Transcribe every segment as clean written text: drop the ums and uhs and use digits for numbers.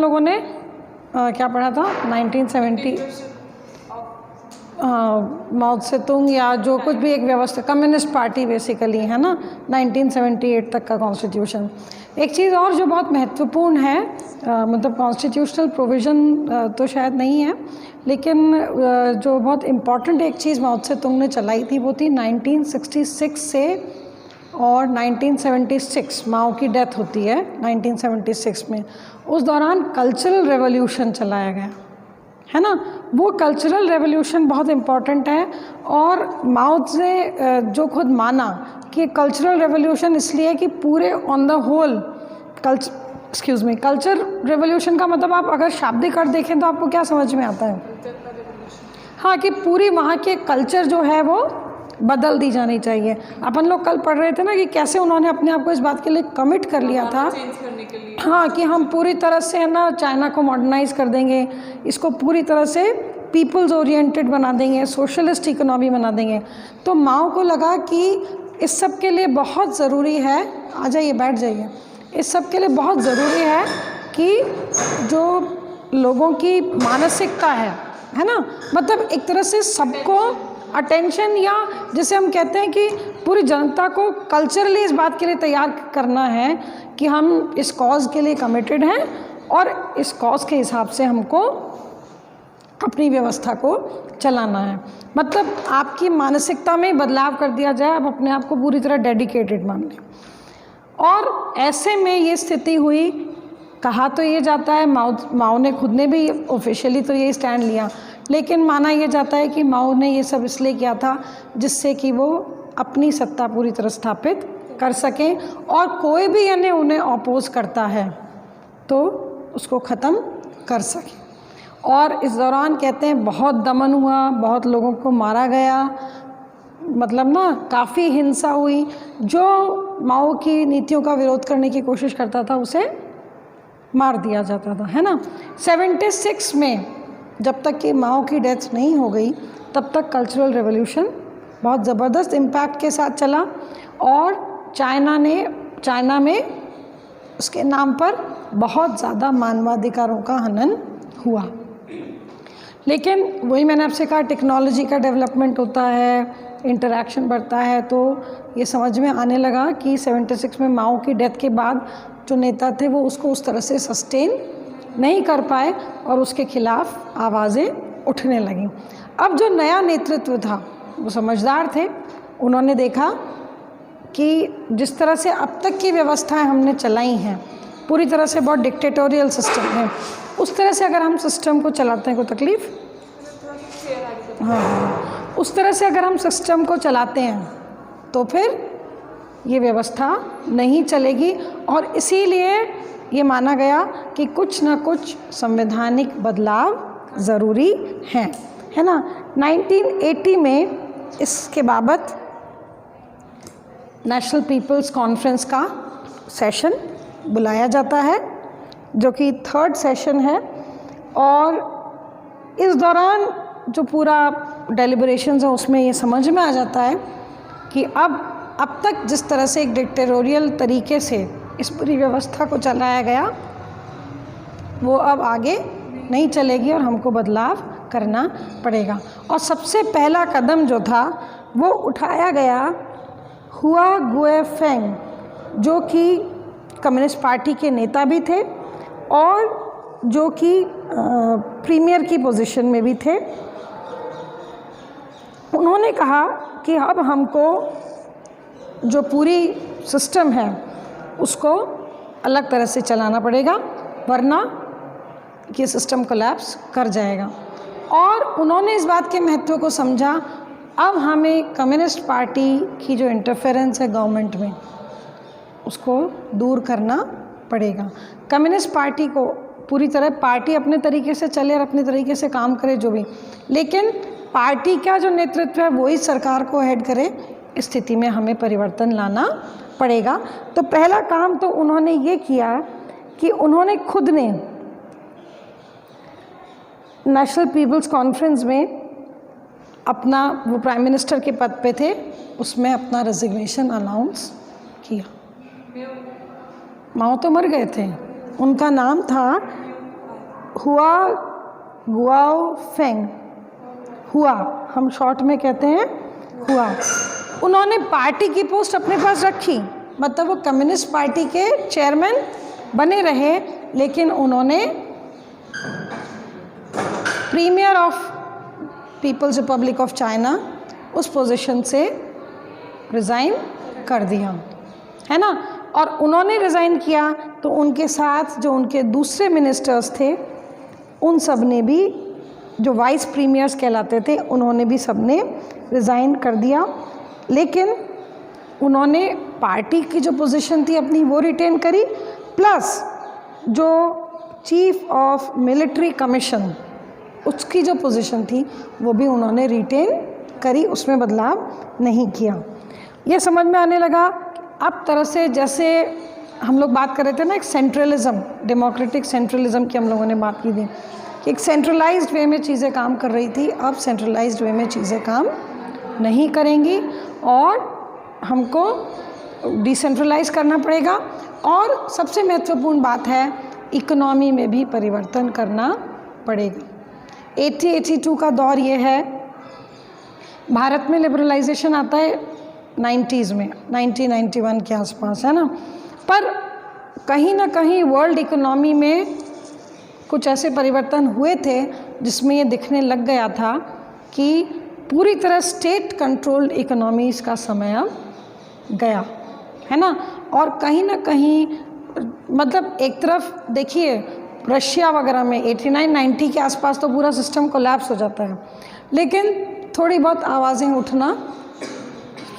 लोगों ने क्या पढ़ा था 1970 माओ त्से-तुंग या जो कुछ भी एक व्यवस्था, कम्युनिस्ट पार्टी बेसिकली है ना, 1978 तक का कॉन्स्टिट्यूशन। एक चीज़ और जो बहुत महत्वपूर्ण है, मतलब कॉन्स्टिट्यूशनल प्रोविज़न तो शायद नहीं है, लेकिन जो बहुत इम्पॉर्टेंट एक चीज़ माओ त्से-तुंग ने चलाई थी वो थी 1966 से और 1976, माओ की डेथ होती है 1976 में, उस दौरान कल्चरल रेवोल्यूशन चलाया गया है ना। वो कल्चरल रेवोल्यूशन बहुत इम्पॉर्टेंट है, और माओ ने जो खुद माना कि कल्चरल रेवोल्यूशन इसलिए कि पूरे on the whole culture revolution का मतलब आप अगर शाब्दिक अर्थ देखें तो आपको क्या समझ में आता है? हाँ, कि पूरी वहाँ के कल्चर जो है वो बदल दी जानी चाहिए। अपन लोग कल पढ़ रहे थे ना कि कैसे उन्होंने अपने आप को इस बात के लिए कमिट कर लिया था, हाँ, कि हम पूरी तरह से है ना चाइना को मॉडर्नाइज कर देंगे, इसको पूरी तरह से पीपल्स ओरिएंटेड बना देंगे, सोशलिस्ट इकोनॉमी बना देंगे। तो माओ को लगा कि इस सब के लिए बहुत ज़रूरी है, आ जाइए बैठ जाइए, इस सब के लिए बहुत ज़रूरी है कि जो लोगों की मानसिकता है ना, मतलब एक तरह से सबको अटेंशन, या जिसे हम कहते हैं कि पूरी जनता को कल्चरली इस बात के लिए तैयार करना है कि हम इस कॉज के लिए कमिटेड हैं और इस कॉज के हिसाब से हमको अपनी व्यवस्था को चलाना है। मतलब आपकी मानसिकता में बदलाव कर दिया जाए, आप अपने आप को पूरी तरह डेडिकेटेड मान लें। और ऐसे में ये स्थिति हुई, कहा तो ये जाता है, माओ ने खुद ने भी ऑफिशियली तो ये स्टैंड लिया, लेकिन माना ये जाता है कि माओ ने ये सब इसलिए किया था जिससे कि वो अपनी सत्ता पूरी तरह स्थापित कर सकें, और कोई भी यानी उन्हें अपोज करता है तो उसको ख़त्म कर सकें। और इस दौरान कहते हैं बहुत दमन हुआ, बहुत लोगों को मारा गया, मतलब ना काफ़ी हिंसा हुई। जो माओ की नीतियों का विरोध करने की कोशिश करता था उसे मार दिया जाता था, है ना। 76 में जब तक कि माओ की डेथ नहीं हो गई तब तक कल्चरल रेवोल्यूशन बहुत ज़बरदस्त इम्पैक्ट के साथ चला, और चाइना में उसके नाम पर बहुत ज़्यादा मानवाधिकारों का हनन हुआ। लेकिन वही मैंने आपसे कहा, टेक्नोलॉजी का डेवलपमेंट होता है, इंटरैक्शन बढ़ता है, तो ये समझ में आने लगा कि 76 में माओ की डेथ के बाद जो नेता थे वो उसको उस तरह से सस्टेन नहीं कर पाए और उसके खिलाफ आवाज़ें उठने लगीं। अब जो नया नेतृत्व था वो समझदार थे, उन्होंने देखा कि जिस तरह से अब तक की व्यवस्थाएं हमने चलाई हैं पूरी तरह से बहुत डिक्टेटोरियल सिस्टम है, उस तरह से अगर हम सिस्टम को चलाते हैं कोई तकलीफ, हाँ, उस तरह से अगर हम सिस्टम को चलाते हैं तो फिर ये व्यवस्था नहीं चलेगी, और इसीलिए ये माना गया कि कुछ ना कुछ संवैधानिक बदलाव ज़रूरी है ना। 1980 में इसके बाबत नेशनल पीपल्स कॉन्फ्रेंस का सेशन बुलाया जाता है, जो कि 3rd सेशन है, और इस दौरान जो पूरा डेलिब्रेशंस है उसमें ये समझ में आ जाता है कि अब तक जिस तरह से एक डिक्टेटोरियल तरीके से इस पूरी व्यवस्था को चलाया गया वो अब आगे नहीं चलेगी और हमको बदलाव करना पड़ेगा। और सबसे पहला कदम जो था वो उठाया गया हुआ गुएफेंग, जो कि कम्युनिस्ट पार्टी के नेता भी थे और जो कि प्रीमियर की पोजीशन में भी थे। उन्होंने कहा कि अब हमको जो पूरी सिस्टम है उसको अलग तरह से चलाना पड़ेगा, वरना ये सिस्टम कोलैप्स कर जाएगा। और उन्होंने इस बात के महत्व को समझा, अब हमें कम्युनिस्ट पार्टी की जो इंटरफेरेंस है गवर्नमेंट में उसको दूर करना पड़ेगा। कम्युनिस्ट पार्टी को पूरी तरह, पार्टी अपने तरीके से चले और अपने तरीके से काम करे जो भी, लेकिन पार्टी का जो नेतृत्व है वही सरकार को हेड करे, इस स्थिति में हमें परिवर्तन लाना पड़ेगा। तो पहला काम तो उन्होंने ये किया कि उन्होंने खुद ने नेशनल पीपल्स कॉन्फ्रेंस में अपना, वो प्राइम मिनिस्टर के पद पे थे, उसमें अपना रेजिग्नेशन अनाउंस किया। माओ तो मर गए थे, उनका नाम था हुआ गुआओ फेंग, हुआ हम शॉर्ट में कहते हैं हुआ, उन्होंने पार्टी की पोस्ट अपने पास रखी, मतलब वो कम्युनिस्ट पार्टी के चेयरमैन बने रहे, लेकिन उन्होंने premier of People's Republic of China उस पोजीशन से रिज़ाइन कर दिया, है ना। और उन्होंने रिज़ाइन किया तो उनके साथ जो उनके दूसरे मिनिस्टर्स थे उन सब ने भी, जो वाइस प्रीमियर्स कहलाते थे, उन्होंने भी सब ने रिज़ाइन कर दिया, लेकिन उन्होंने पार्टी की जो पोजीशन थी अपनी वो रिटेन करी, प्लस जो चीफ ऑफ मिलिट्री कमीशन उसकी जो पोजीशन थी वो भी उन्होंने रिटेन करी, उसमें बदलाव नहीं किया। ये समझ में आने लगा अब तरह से, जैसे हम लोग बात कर रहे थे ना एक सेंट्रलिज्म, डेमोक्रेटिक सेंट्रलिज्म की हम लोगों ने बात की थी कि एक सेंट्रलाइज्ड वे में चीज़ें काम कर रही थी, अब सेंट्रलाइज्ड वे में चीज़ें काम नहीं करेंगी और हमको डिसेंट्रलाइज करना पड़ेगा। और सबसे महत्वपूर्ण बात है इकोनॉमी में भी परिवर्तन करना पड़ेगा। 80-82 का दौर ये है, भारत में लिबरलाइजेशन आता है 90s में, 1991 के आसपास, है ना। पर कहीं ना कहीं वर्ल्ड इकोनॉमी में कुछ ऐसे परिवर्तन हुए थे जिसमें ये दिखने लग गया था कि पूरी तरह स्टेट कंट्रोल्ड इकोनॉमीज़ का समय अब गया, है ना। और कहीं ना कहीं मतलब एक तरफ देखिए रशिया वगैरह में 89-90 के आसपास तो पूरा सिस्टम कोलैप्स हो जाता है, लेकिन थोड़ी बहुत आवाज़ें उठना,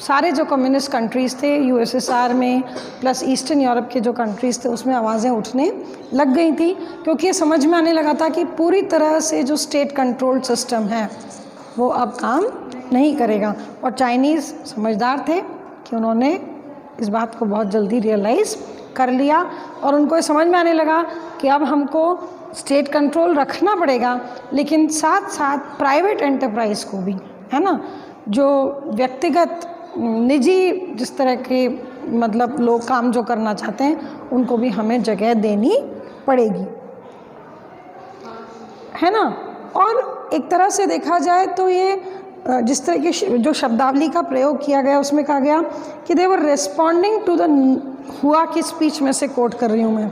सारे जो कम्युनिस्ट कंट्रीज़ थे यूएसएसआर में प्लस ईस्टर्न यूरोप के जो कंट्रीज़ थे उसमें आवाज़ें उठने लग गई थी, क्योंकि ये समझ में आने लगा था कि पूरी तरह से जो स्टेट कंट्रोल्ड सिस्टम है वो अब काम नहीं करेगा। और चाइनीज़ समझदार थे कि उन्होंने इस बात को बहुत जल्दी रियलाइज़ कर लिया और उनको ये समझ में आने लगा कि अब हमको स्टेट कंट्रोल रखना पड़ेगा, लेकिन साथ साथ प्राइवेट एंटरप्राइज को भी, है ना, जो व्यक्तिगत निजी जिस तरह के मतलब लोग काम जो करना चाहते हैं उनको भी हमें जगह देनी पड़ेगी, है ना। और एक तरह से देखा जाए तो ये जिस तरह की जो शब्दावली का प्रयोग किया गया उसमें कहा गया कि दे वर रेस्पॉन्डिंग टू द, हुआ की स्पीच में से कोट कर रही हूँ मैं,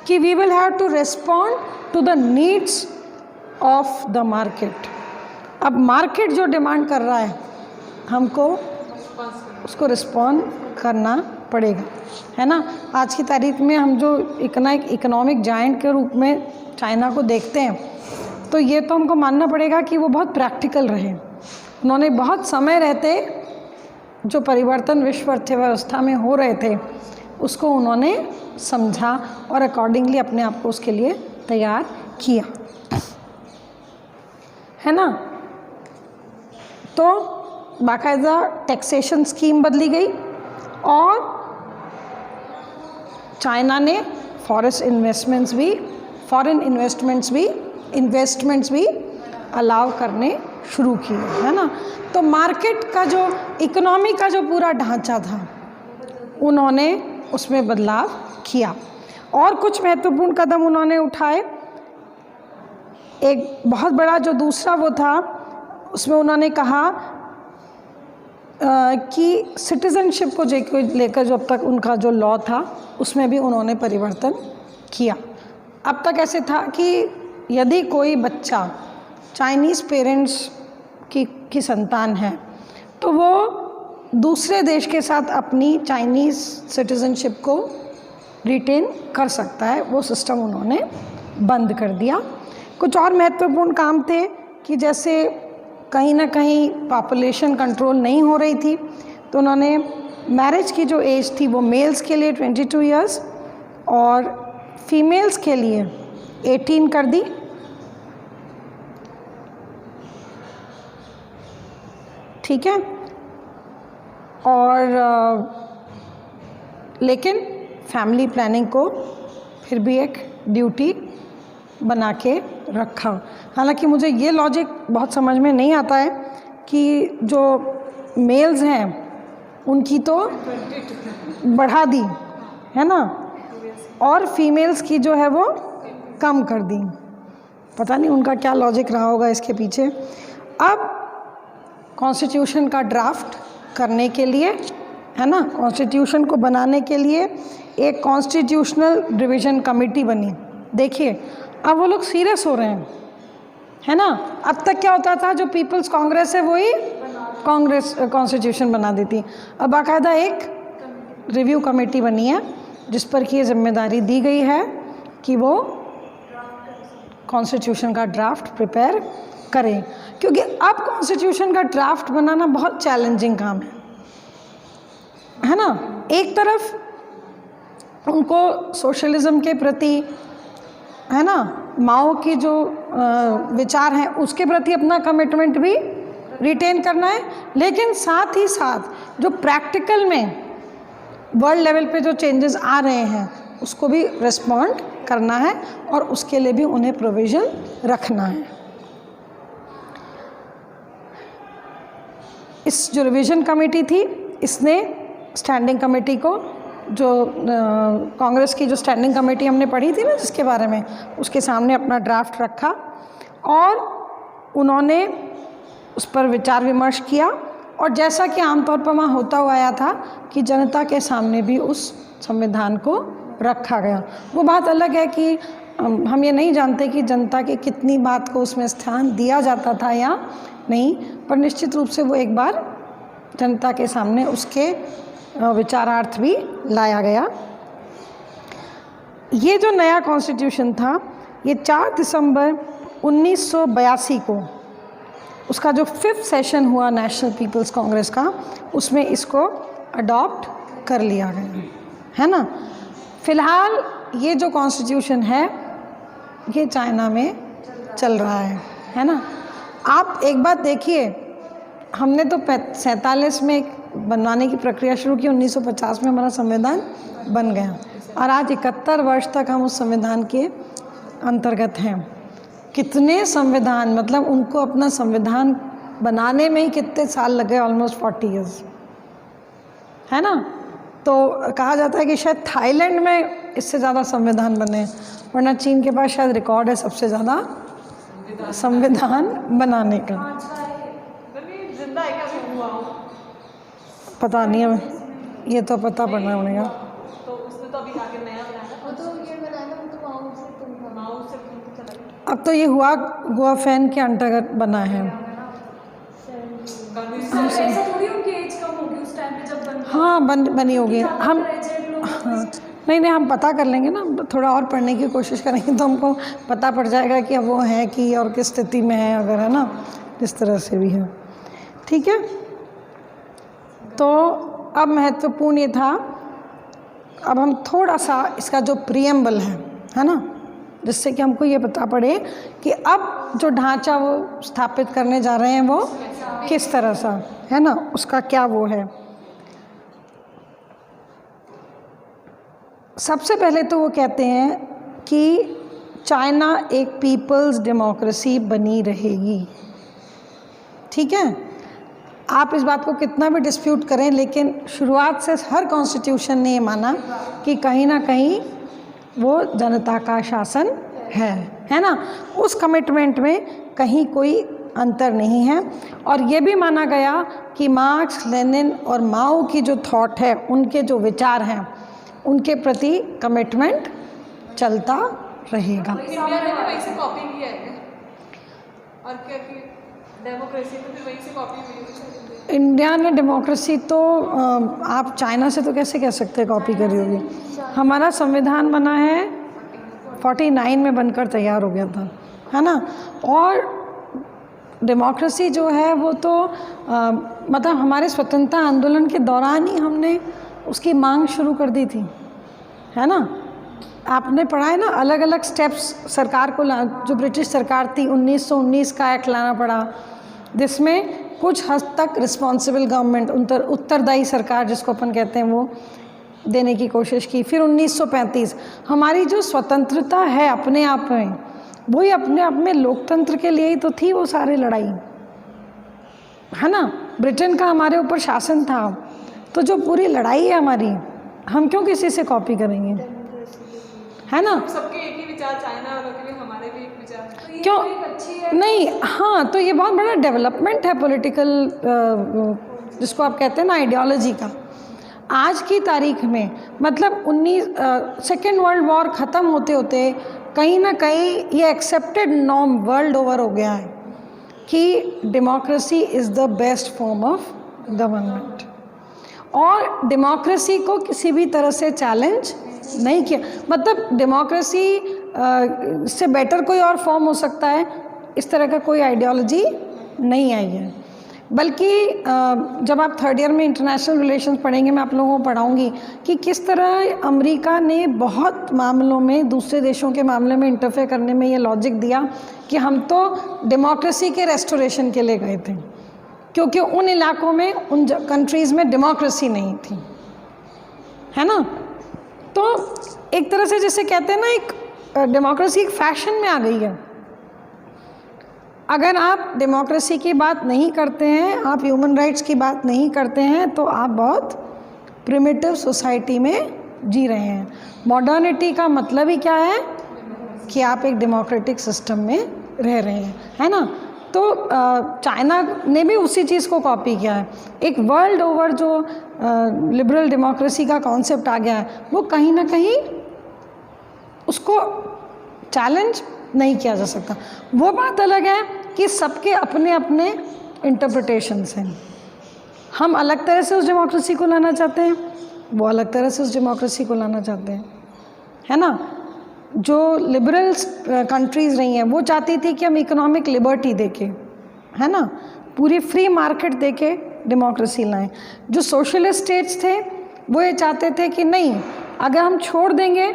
कि we will have to respond to the needs of the market. अब मार्केट जो डिमांड कर रहा है हमको उसको रिस्पॉन्ड करना पड़ेगा, है ना। आज की तारीख में हम जो इकोनॉमिक जायंट के रूप में चाइना को देखते हैं तो ये तो हमको मानना पड़ेगा कि वो बहुत प्रैक्टिकल रहे। उन्होंने बहुत समय रहते जो परिवर्तन विश्व अर्थव्यवस्था में हो रहे थे उसको उन्होंने समझा और अकॉर्डिंगली अपने आप को उसके लिए तैयार किया, है ना। तो बाकायदा टैक्सेशन स्कीम बदली गई और चाइना ने फॉरेन इन्वेस्टमेंट्स भी अलाउ करने शुरू किए, है ना। तो मार्केट का जो इकोनॉमी का जो पूरा ढांचा था उन्होंने उसमें बदलाव किया और कुछ महत्वपूर्ण कदम उन्होंने उठाए। एक बहुत बड़ा जो दूसरा वो था उसमें उन्होंने कहा कि सिटीज़नशिप को लेकर जो अब तक उनका जो लॉ था उसमें भी उन्होंने परिवर्तन किया। अब तक ऐसे था कि यदि कोई बच्चा चाइनीज़ पेरेंट्स की संतान है तो वो दूसरे देश के साथ अपनी चाइनीज़ सिटीज़नशिप को रिटेन कर सकता है, वो सिस्टम उन्होंने बंद कर दिया। कुछ और महत्वपूर्ण काम थे कि जैसे कहीं ना कहीं पॉपुलेशन कंट्रोल नहीं हो रही थी तो उन्होंने मैरिज की जो एज थी वो मेल्स के लिए 22 इयर्स और फीमेल्स के लिए 18 कर दी। ठीक है। और लेकिन फैमिली प्लानिंग को फिर भी एक ड्यूटी बना के रखा। हालांकि मुझे ये लॉजिक बहुत समझ में नहीं आता है कि जो मेल्स हैं उनकी तो बढ़ा दी, है ना, और फीमेल्स की जो है वो कम कर दी। पता नहीं उनका क्या लॉजिक रहा होगा इसके पीछे। अब कॉन्स्टिट्यूशन का ड्राफ्ट करने के लिए, है ना, कॉन्स्टिट्यूशन को बनाने के लिए एक कॉन्स्टिट्यूशनल रिवीजन कमेटी बनी। देखिए अब वो लोग सीरियस हो रहे हैं, है ना। अब तक क्या होता था, जो पीपल्स कांग्रेस है वही कांग्रेस कॉन्स्टिट्यूशन बना देती। अब बाकायदा एक रिव्यू कमेटी बनी है जिस पर कि ये जिम्मेदारी दी गई है कि वो कॉन्स्टिट्यूशन का ड्राफ्ट प्रिपेयर करें, क्योंकि अब कॉन्स्टिट्यूशन का ड्राफ्ट बनाना बहुत चैलेंजिंग काम है ना। एक तरफ उनको सोशलिज्म के प्रति, है ना, माओ की जो विचार हैं उसके प्रति अपना कमिटमेंट भी रिटेन करना है, लेकिन साथ ही साथ जो प्रैक्टिकल में वर्ल्ड लेवल पे जो चेंजेस आ रहे हैं उसको भी रिस्पॉन्ड करना है और उसके लिए भी उन्हें प्रोविज़न रखना है। इस जो रिवीजन कमेटी थी इसने स्टैंडिंग कमेटी को, जो कांग्रेस की जो स्टैंडिंग कमेटी हमने पढ़ी थी ना जिसके बारे में, उसके सामने अपना ड्राफ्ट रखा और उन्होंने उस पर विचार विमर्श किया। और जैसा कि आमतौर पर वहाँ होता हुआ आया था कि जनता के सामने भी उस संविधान को रखा गया। वो बात अलग है कि हम ये नहीं जानते कि जनता की कितनी बात को उसमें स्थान दिया जाता था या नहीं, पर निश्चित रूप से वो एक बार जनता के सामने उसके विचारार्थ भी लाया गया। ये जो नया कॉन्स्टिट्यूशन था ये 4 दिसंबर 1982 को उसका जो 5th सेशन हुआ नेशनल पीपल्स कांग्रेस का, उसमें इसको अडॉप्ट कर लिया गया, है ना। फ़िलहाल ये जो कॉन्स्टिट्यूशन है ये चाइना में चल रहा है ना। आप एक बात देखिए, हमने तो 47 में बनवाने की प्रक्रिया शुरू की, 1950 में हमारा संविधान बन गया और आज 71 वर्ष तक हम उस संविधान के अंतर्गत हैं। कितने संविधान, मतलब उनको अपना संविधान बनाने में ही कितने साल लगे, ऑलमोस्ट 40 इयर्स, है ना। तो कहा जाता है कि शायद थाईलैंड में इससे ज़्यादा संविधान बने, वरना चीन के पास शायद रिकॉर्ड है सबसे ज़्यादा संविधान बनाने का। पता नहीं है, ये तो पता पड़ना पड़ेगा। अब तो ये हुआ फैन के अंतर्गत बना है। हाँ बनी होगी। हम हाँ नहीं हम पता कर लेंगे ना, थोड़ा और पढ़ने की कोशिश करेंगे तो हमको पता पड़ जाएगा कि अब वो है कि और किस स्थिति में है, अगर है ना, जिस तरह से भी है। ठीक है, तो अब महत्वपूर्ण ये था, अब हम थोड़ा सा इसका जो प्रीएम्बल है ना, जिससे कि हमको ये पता पड़े कि अब जो ढांचा वो स्थापित करने जा रहे हैं वो किस तरह सा है ना, उसका क्या वो है। सबसे पहले तो वो कहते हैं कि चाइना एक पीपल्स डेमोक्रेसी बनी रहेगी। ठीक है, आप इस बात को कितना भी डिस्प्यूट करें, लेकिन शुरुआत से हर कॉन्स्टिट्यूशन ने ये माना कि कहीं ना कहीं वो जनता का शासन है ना। उस कमिटमेंट में कहीं कोई अंतर नहीं है। और ये भी माना गया कि मार्क्स, लेनिन और माओ की जो थॉट है, उनके जो विचार हैं, उनके प्रति कमिटमेंट चलता रहेगा। इंडिया ने वहीं से कॉपी किया है और क्या कि डेमोक्रेसी तो फिर वहीं से कॉपी हुई है। इंडिया ने डेमोक्रेसी तो आप चाइना से तो कैसे कह सकते हैं कॉपी करी होगी। हमारा संविधान बना है 49 में बनकर तैयार हो गया था, है ना। और डेमोक्रेसी जो है वो तो मतलब हमारे स्वतंत्रता आंदोलन के दौरान ही हमने उसकी मांग शुरू कर दी थी, है ना। आपने पढ़ा है ना, अलग अलग स्टेप्स सरकार को जो ब्रिटिश सरकार थी 1919 का एक्ट लाना पड़ा, जिसमें कुछ हद तक रिस्पॉन्सिबल गवर्नमेंट, उत्तरदायी सरकार जिसको अपन कहते हैं, वो देने की कोशिश की। फिर 1935 हमारी जो स्वतंत्रता है अपने आप में, वही अपने आप में लोकतंत्र के लिए ही तो थी वो सारी लड़ाई, है ना। ब्रिटेन का हमारे ऊपर शासन था, तो जो पूरी लड़ाई है हमारी, हम क्यों किसी से कॉपी करेंगे, है ना। सबके एक ही विचार, चाइना वालों के भी हमारे भी विचार, तो ये क्यों? एक अच्छी है। नहीं, हाँ, तो ये बहुत बड़ा डेवलपमेंट है पॉलिटिकल, जिसको आप कहते हैं ना आइडियोलॉजी का। आज की तारीख में मतलब सेकेंड वर्ल्ड वॉर ख़त्म होते होते कहीं ना कहीं ये एक्सेप्टेड नॉर्म वर्ल्ड ओवर हो गया है कि democracy is the best form of government, और डेमोक्रेसी को किसी भी तरह से चैलेंज नहीं किया। मतलब डेमोक्रेसी से बेटर कोई और फॉर्म हो सकता है, इस तरह का कोई आइडियोलॉजी नहीं आई है। बल्कि जब आप थर्ड ईयर में इंटरनेशनल रिलेशंस पढ़ेंगे, मैं आप लोगों को पढ़ाऊंगी कि किस तरह अमेरिका ने बहुत मामलों में दूसरे देशों के मामले में इंटरफेयर करने में ये लॉजिक दिया कि हम तो डेमोक्रेसी के रेस्टोरेशन के लिए गए थे, क्योंकि उन इलाकों में, उन कंट्रीज़ में डेमोक्रेसी नहीं थी, है ना। तो एक तरह से जैसे कहते हैं ना, एक डेमोक्रेसी एक फैशन में आ गई है। अगर आप डेमोक्रेसी की बात नहीं करते हैं, आप ह्यूमन राइट्स की बात नहीं करते हैं, तो आप बहुत प्रिमिटिव सोसाइटी में जी रहे हैं। मॉडर्निटी का मतलब ही क्या है कि आप एक डेमोक्रेटिक सिस्टम में रह रहे हैं, है ना। तो चाइना ने भी उसी चीज़ को कॉपी किया है। एक वर्ल्ड ओवर जो लिबरल डेमोक्रेसी का कॉन्सेप्ट आ गया है, वो कहीं ना कहीं उसको चैलेंज नहीं किया जा सकता। वो बात अलग है कि सबके अपने अपने इंटरप्रिटेशंस हैं। हम अलग तरह से उस डेमोक्रेसी को लाना चाहते हैं, वो अलग तरह से उस डेमोक्रेसी को लाना चाहते हैं, है ना। जो लिबरल कंट्रीज़ रही हैं वो चाहती थी कि हम इकोनॉमिक लिबर्टी देके, है ना, पूरी फ्री मार्केट देके डेमोक्रेसी लाएं। जो सोशलिस्ट स्टेट्स थे वो ये चाहते थे कि नहीं, अगर हम छोड़ देंगे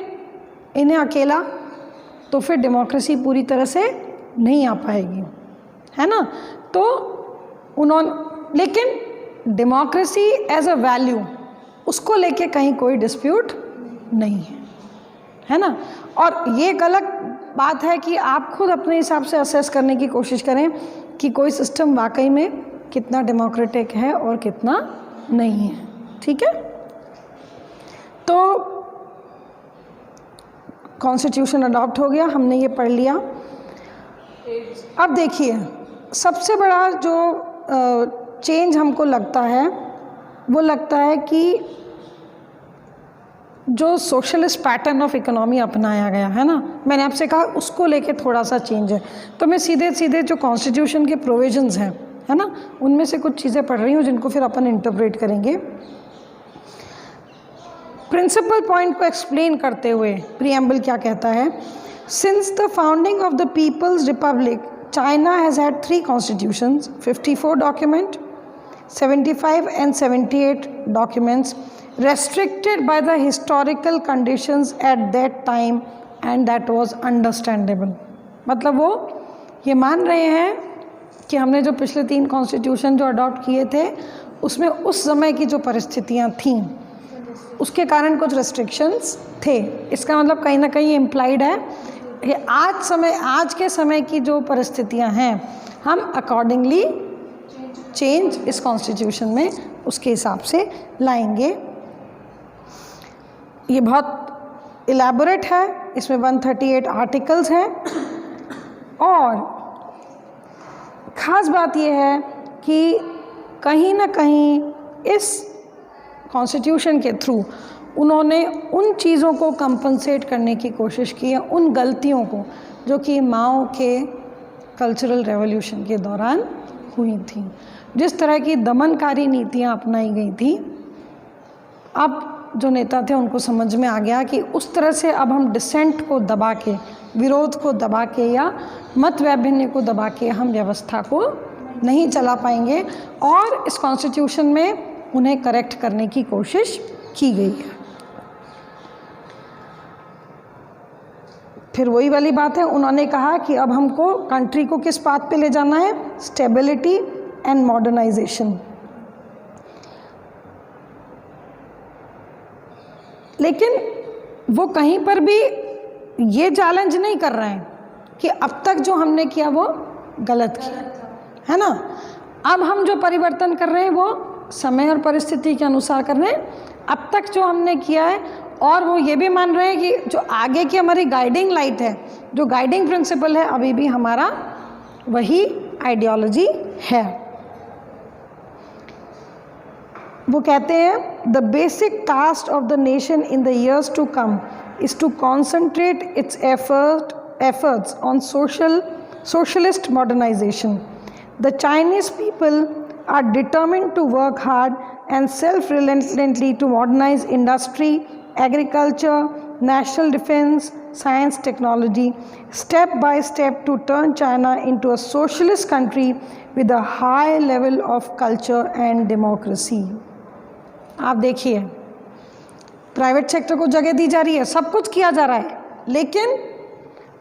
इन्हें अकेला तो फिर डेमोक्रेसी पूरी तरह से नहीं आ पाएगी, है ना। तो लेकिन डेमोक्रेसी एज अ वैल्यू, उसको लेके कहीं कोई डिस्प्यूट नहीं है ना। और ये एक अलग बात है कि आप खुद अपने हिसाब से असेस करने की कोशिश करें कि कोई सिस्टम वाकई में कितना डेमोक्रेटिक है और कितना नहीं है, ठीक है। तो कॉन्स्टिट्यूशन अडॉप्ट हो गया, हमने ये पढ़ लिया। अब देखिए, सबसे बड़ा जो चेंज हमको लगता है वो लगता है कि जो सोशलिस्ट पैटर्न ऑफ इकोनॉमी अपनाया गया है ना, मैंने आपसे कहा उसको लेके थोड़ा सा चेंज है। तो मैं सीधे सीधे जो कॉन्स्टिट्यूशन के प्रोविजंस हैं, है ना, उनमें से कुछ चीज़ें पढ़ रही हूँ जिनको फिर अपन इंटरप्रेट करेंगे। प्रिंसिपल पॉइंट को एक्सप्लेन करते हुए प्रीएम्बल क्या कहता है। Since the founding of the People's Republic, China has had 3 constitutions, 54 document, 75 and 78 documents, restricted by the historical conditions at that time, and that was understandable। मतलब वो ये मान रहे हैं कि हमने जो पिछले 3 कॉन्स्टिट्यूशन जो अडॉप्ट किए थे उसमें उस समय की जो परिस्थितियाँ थीं उसके कारण कुछ रेस्ट्रिक्शंस थे। इसका मतलब कहीं ना कहीं इम्प्लाइड है कि आज के समय की जो परिस्थितियाँ हैं हम अकॉर्डिंगली चेंज इस कॉन्स्टिट्यूशन में उसके हिसाब से लाएंगे। ये बहुत इलेबोरेट है, इसमें 138 आर्टिकल्स हैं, और ख़ास बात ये है कि कहीं ना कहीं इस कॉन्स्टिट्यूशन के थ्रू उन्होंने उन चीज़ों को कंपनसेट करने की कोशिश की है, उन गलतियों को जो कि माओ के कल्चरल रेवोल्यूशन के दौरान हुई थी। जिस तरह की दमनकारी नीतियाँ अपनाई गई थी, अब जो नेता थे उनको समझ में आ गया कि उस तरह से अब हम डिसेंट को दबा के, विरोध को दबा के या मत वैभिन्य को दबा के हम व्यवस्था को नहीं चला पाएंगे, और इस कॉन्स्टिट्यूशन में उन्हें करेक्ट करने की कोशिश की गई है। फिर वही वाली बात है, उन्होंने कहा कि अब हमको कंट्री को किस पाथ पे ले जाना है, स्टेबिलिटी एंड मॉडर्नाइजेशन। लेकिन वो कहीं पर भी ये चैलेंज नहीं कर रहे हैं कि अब तक जो हमने किया वो गलत किया, है ना। अब हम जो परिवर्तन कर रहे हैं वो समय और परिस्थिति के अनुसार कर रहे हैं अब तक जो हमने किया है, और वो ये भी मान रहे हैं कि जो आगे की हमारी गाइडिंग लाइट है, जो गाइडिंग प्रिंसिपल है, अभी भी हमारा वही आइडियोलॉजी है। वो कहते हैं the basic task of the nation in the years to come is to concentrate its efforts on socialist modernization. The Chinese people are determined to work hard and self-relentlessly to modernize industry, agriculture, national defense, science, technology, step by step to turn China into a socialist country with a high level of culture and democracy. आप देखिए, private sector को जगह दी जा रही है, सब कुछ किया जा रहा है, लेकिन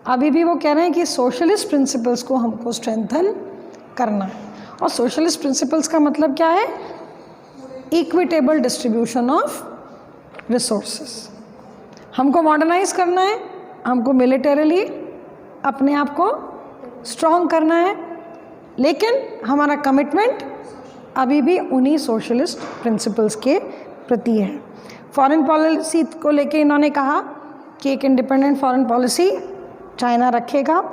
अभी भी वो कह रहे हैं कि सोशलिस्ट प्रिंसिपल्स को हमको स्ट्रेंथन करना है। और सोशलिस्ट प्रिंसिपल्स का मतलब क्या है? Equitable distribution of resources. हमको मॉडर्नाइज करना है, हमको मिलिटरीली अपने आप को स्ट्रॉन्ग करना है, लेकिन हमारा कमिटमेंट अभी भी उन्हीं सोशलिस्ट प्रिंसिपल्स के प्रति है। फॉरेन पॉलिसी को लेके इन्होंने कहा कि एक इंडिपेंडेंट फॉरेन पॉलिसी चाइना रखेगा।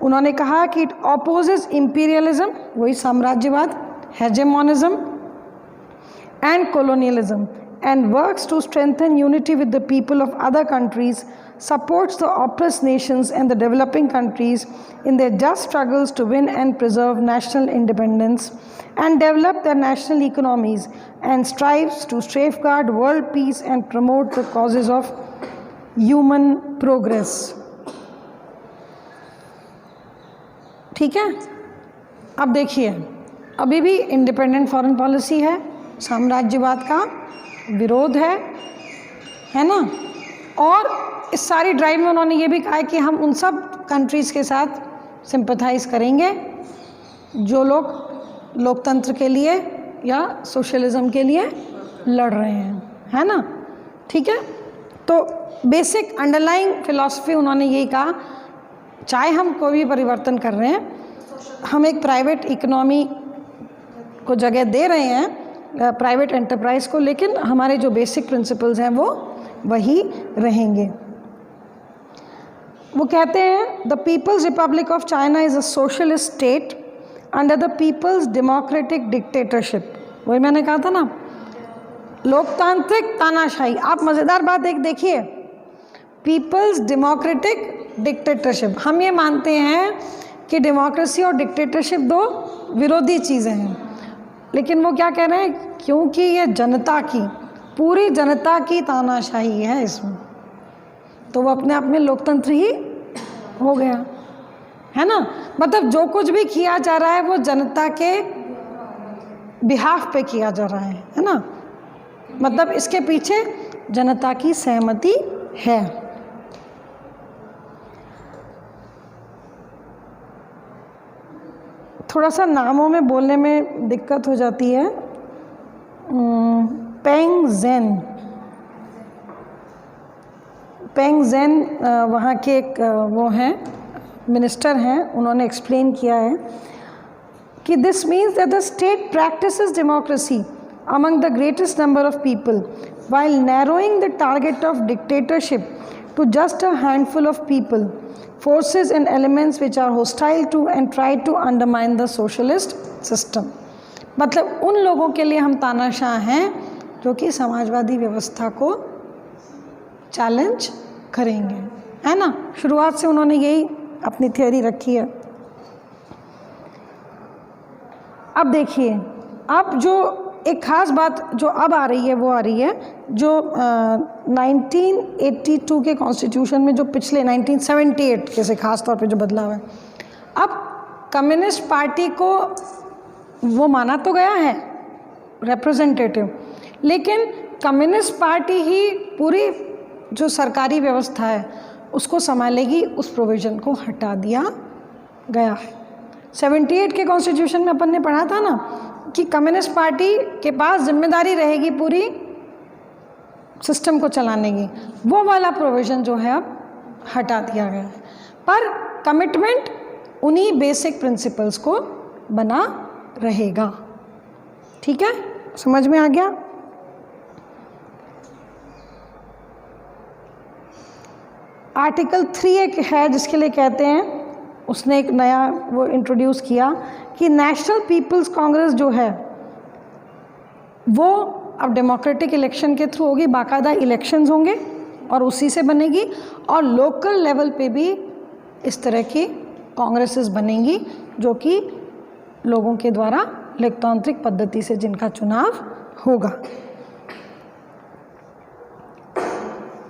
उन्होंने कहा कि इट ऑपोजेस इंपीरियलिज्म, वही साम्राज्यवाद, hegemonism and colonialism, and works to strengthen unity with the people of other countries, supports the oppressed nations and the developing countries in their just struggles to win and preserve national independence and develop their national economies, and strives to safeguard world peace and promote the causes of human progress. ठीक है, अब देखिए, अभी भी independent foreign policy है, साम्राज्यवाद का विरोध है ना। और इस सारी ड्राइव में उन्होंने ये भी कहा है कि हम उन सब कंट्रीज़ के साथ सिंपथाइज करेंगे जो लोग लोकतंत्र के लिए या सोशलिज्म के लिए लड़ रहे हैं, है ना। ठीक है, तो बेसिक अंडरलाइंग फिलॉसफी उन्होंने यही कहा, चाहे हम कोई भी परिवर्तन कर रहे हैं, हम एक प्राइवेट इकोनॉमी को जगह दे रहे हैं, प्राइवेट एंटरप्राइज को, लेकिन हमारे जो बेसिक प्रिंसिपल्स हैं वो वही रहेंगे। वो कहते हैं the People's Republic of China is a socialist state under the people's democratic dictatorship. वही मैंने कहा था ना, लोकतांत्रिक तानाशाही। आप मज़ेदार बात एक देखिए, पीपल्स डेमोक्रेटिक डिक्टेटरशिप। हम ये मानते हैं कि डेमोक्रेसी और डिक्टेटरशिप दो विरोधी चीज़ें हैं, लेकिन वो क्या कह रहे हैं, क्योंकि ये जनता की, पूरी जनता की तानाशाही है इसमें, तो वो अपने आप में लोकतंत्र ही हो गया, है ना। मतलब जो कुछ भी किया जा रहा है वो जनता के बिहाफ पे किया जा रहा है ना। मतलब इसके पीछे जनता की सहमति है। थोड़ा सा नामों में बोलने में दिक्कत हो जाती है। पेंग जेन वहाँ के एक वो हैं, मिनिस्टर हैं, उन्होंने एक्सप्लेन किया है कि this means that the state practices democracy among the greatest number of people while narrowing the target of dictatorship to just a handful of people, forces and elements which are hostile to and try to undermine the socialist system। मतलब उन लोगों के लिए हम तानाशाह हैं जो कि समाजवादी व्यवस्था को चैलेंज करेंगे, है ना। शुरुआत से उन्होंने यही अपनी थ्योरी रखी है। अब देखिए, अब जो एक ख़ास बात जो अब आ रही है वो आ रही है जो 1982 के कॉन्स्टिट्यूशन में, जो पिछले 1978 के से ख़ास तौर पे जो बदलाव है। अब कम्युनिस्ट पार्टी को वो माना तो गया है रिप्रेजेंटेटिव, लेकिन कम्युनिस्ट पार्टी ही पूरी जो सरकारी व्यवस्था है उसको संभालेगी, उस प्रोविज़न को हटा दिया गया है। 78 के कॉन्स्टिट्यूशन में अपन ने पढ़ा था ना कि कम्युनिस्ट पार्टी के पास जिम्मेदारी रहेगी पूरी सिस्टम को चलाने की, वो वाला प्रोविज़न जो है अब हटा दिया गया है, पर कमिटमेंट उन्हीं बेसिक प्रिंसिपल्स को बना रहेगा। ठीक है। समझ में आ गया? आर्टिकल 3 एक है जिसके लिए कहते हैं, उसने एक नया वो इंट्रोड्यूस किया कि नेशनल पीपल्स कांग्रेस जो है वो अब डेमोक्रेटिक इलेक्शन के थ्रू होगी, बाकायदा इलेक्शंस होंगे और उसी से बनेगी, और लोकल लेवल पे भी इस तरह की कांग्रेसेस बनेंगी जो कि लोगों के द्वारा लोकतांत्रिक पद्धति से जिनका चुनाव होगा।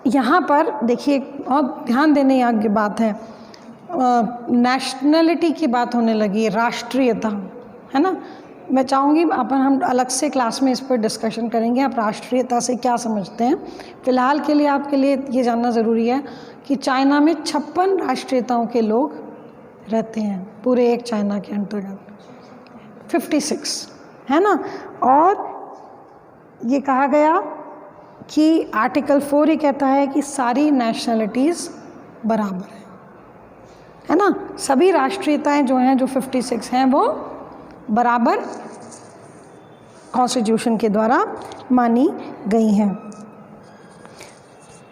यहाँ पर देखिए बहुत ध्यान देने योग्य बात है, नेशनलिटी की बात होने लगी, राष्ट्रीयता, है ना। मैं चाहूँगी हम अलग से क्लास में इस पर डिस्कशन करेंगे, आप राष्ट्रीयता से क्या समझते हैं। फ़िलहाल के लिए आपके लिए ये जानना ज़रूरी है कि चाइना में 56 राष्ट्रीयताओं के लोग रहते हैं, पूरे एक चाइना के अंतर्गत 56, है ना। और ये कहा गया कि आर्टिकल 4 ये कहता है कि सारी नेशनलिटीज़ बराबर है ना। सभी राष्ट्रीयताएं जो हैं, जो 56 हैं, वो बराबर कॉन्स्टिट्यूशन के द्वारा मानी गई हैं।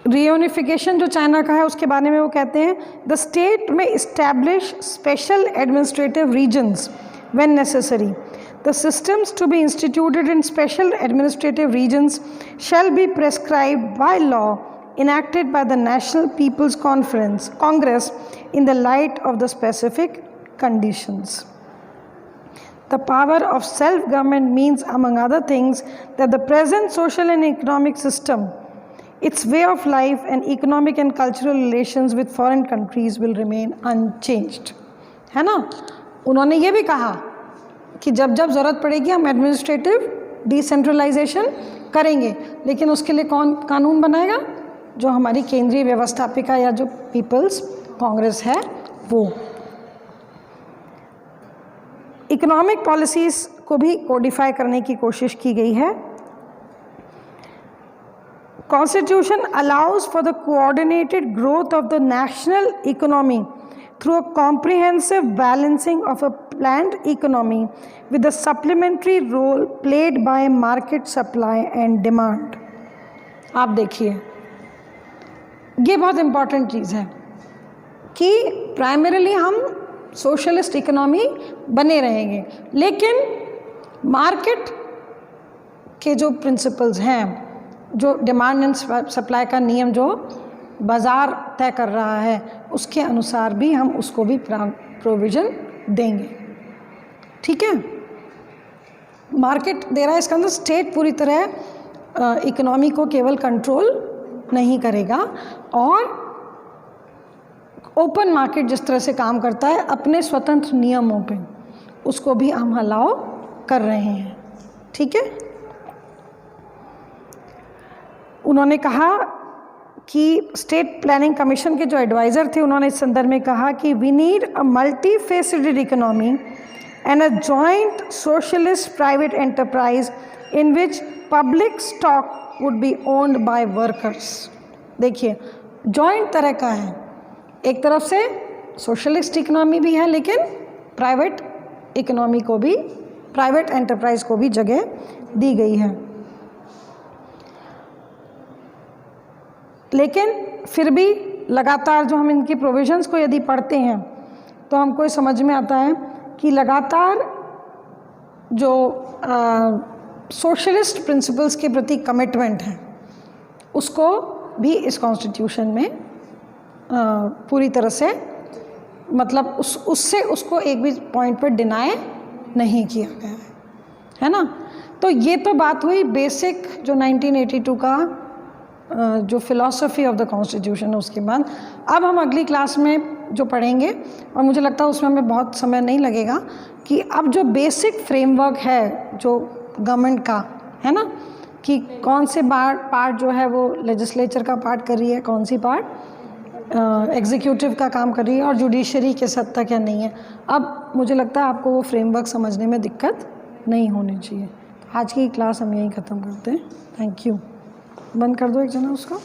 रीयूनिफिकेशन जो चाइना का है उसके बारे में वो कहते हैं, the state may establish special administrative regions when necessary, the systems to be instituted in special administrative regions shall be prescribed by law enacted by the National People's Congress in the light of the specific conditions. The power of self-government means, among other things, that the present social and economic system, its way of life and economic and cultural relations with foreign countries will remain unchanged. है ना। उन्होंने ये भी कहा कि जब जब ज़रूरत पड़ेगी हम एडमिनिस्ट्रेटिव डिसेंट्रलाइजेशन करेंगे, लेकिन उसके लिए कौन कानून बनाएगा? जो हमारी केंद्रीय व्यवस्थापिका या जो पीपल्स कांग्रेस है वो। इकोनॉमिक पॉलिसीज़ को भी कोडिफाई करने की कोशिश की गई है। Constitution allows for the coordinated growth of the national economy through a comprehensive balancing of a planned economy with the supplementary role played by market supply and demand. आप देखिए, ये बहुत इम्पॉर्टेंट चीज़ है कि प्राइमरीली हम सोशलिस्ट इकोनॉमी बने रहेंगे, लेकिन मार्केट के जो प्रिंसिपल्स हैं, जो डिमांड एंड सप्लाई का नियम जो बाज़ार तय कर रहा है, उसके अनुसार भी हम उसको भी प्रोविज़न देंगे। ठीक है, मार्केट दे रहा है, इसका अंदर स्टेट पूरी तरह इकोनॉमी को केवल कंट्रोल नहीं करेगा, और ओपन मार्केट जिस तरह से काम करता है अपने स्वतंत्र नियमों पे, उसको भी हम अलाउ कर रहे हैं। ठीक है, उन्होंने कहा कि स्टेट प्लानिंग कमीशन के जो एडवाइज़र थे, उन्होंने इस संदर्भ में कहा कि we need a multi faceted economy and a joint socialist private enterprise in which public stock would be owned by workers। देखिए, जॉइंट तरह का है, एक तरफ से सोशलिस्ट इकोनॉमी भी है, लेकिन प्राइवेट इकोनॉमी को भी, प्राइवेट एंटरप्राइज को भी जगह दी गई है। लेकिन फिर भी लगातार जो हम इनकी प्रोविजंस को यदि पढ़ते हैं तो हमको समझ में आता है कि लगातार जो सोशलिस्ट प्रिंसिपल्स के प्रति कमिटमेंट है, उसको भी इस कॉन्स्टिट्यूशन में पूरी तरह से, मतलब उससे उसको एक भी पॉइंट पर डिनाई नहीं किया गया है ना। तो ये तो बात हुई बेसिक जो 1982 का जो फिलॉसफी ऑफ द कॉन्स्टिट्यूशन है। उसके बाद अब हम अगली क्लास में जो पढ़ेंगे, और मुझे लगता है उसमें हमें बहुत समय नहीं लगेगा, कि अब जो बेसिक फ्रेमवर्क है जो गवर्नमेंट का है ना, कि कौन से पार्ट जो है वो लेजिस्लेचर का पार्ट कर रही है, कौन सी पार्ट एग्जीक्यूटिव का काम कर रही है, और जुडिशरी के सत्ता क्या नहीं है। अब मुझे लगता है आपको वो फ्रेमवर्क समझने में दिक्कत नहीं होनी चाहिए। आज की क्लास हम यहीं ख़त्म करते हैं। Thank you. बंद कर दो एक जना उसको।